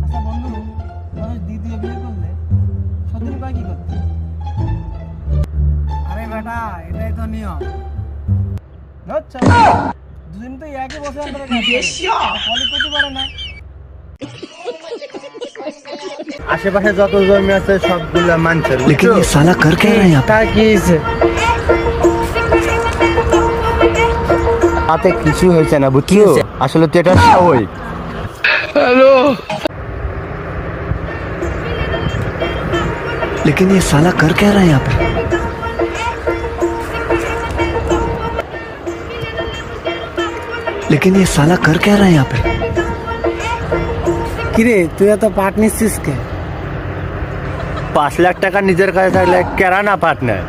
আচ্ছা বন্ধু, মানুষ দ্বিতীয় বিয়ে করলে সতীন পায় কি করতে? আরে বেটা, এটাই তো নিয়ম। আচ্ছা, দুদিন তো একই বছর ধরে কলেজ করতে পারে না। আশেপাশে যত জমি আছে সবগুলা মানছে, लेकिन ये साला कर क्या रहा है यहाँ पे? তা কি হয়েছে? তাতে কিছু হয়েছে না, বুঝছো? আসলে তো এটা ওই लेकिन ये साला कर क्या रहा है यहाँ पे? लेकिन ये साला कर क्या रहा है यहाँ पे? কিরে তুই এত পাট নিচ্ছিস কে? 5 লাখ টাকা নিজের কাছে থাকলে কেরা না পার্টনার।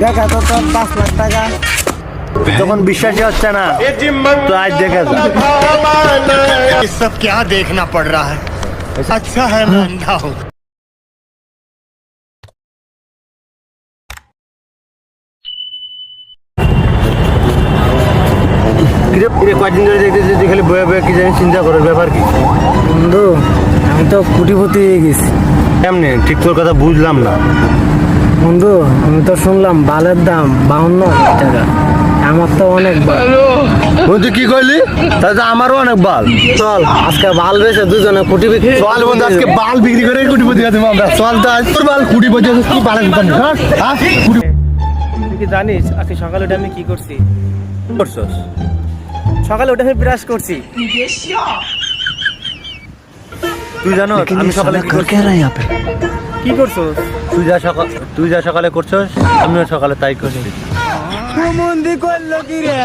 দেখা তো তোর 5 লাখ টাকা। যখন বিশ্বাসই হচ্ছে না তো আজ দেখে যা। ये सब क्या देखना पड़ रहा है? अच्छा है मैं अंधा हूँ। কিরে কয়দিন ধরে দেখতেছি তুই খালি বয়ে বয়ে কি জানি চিন্তা করার ব্যাপার কি? বন্ধু, আমি তো কোটিপতি হয়ে গেছি। এমনি ঠিক তোর কথা বুঝলাম না। বন্ধু, আমি তো শুনলাম বালের দাম 52,000 টাকা। আমার তো অনেক বাল। বন্ধু কি কইলি? তাহলে তো আমারও অনেক বাল। চল আজকে বাল বেচে দুজনে কোটিপতি। চল বন্ধু, আজকে বাল বিক্রি করে কোটিপতি হতে আমরা। চল তো আজ তোর বাল কোটিপতি হতে কি বালের দোকান? হ্যাঁ তুই কি জানিস আজকে সকালে উঠে আমি কি করছি? করছস? সকালে উঠে আমি ব্রাশ করছি। তুই জানো लेकिन আমি ये সকালে साला কি कर করছি? क्या रहा है यहाँ पे? কি করছস? তুই যা সকালে করছস আমিও সকালে তাই করছি। মন্দি করলো কি রে?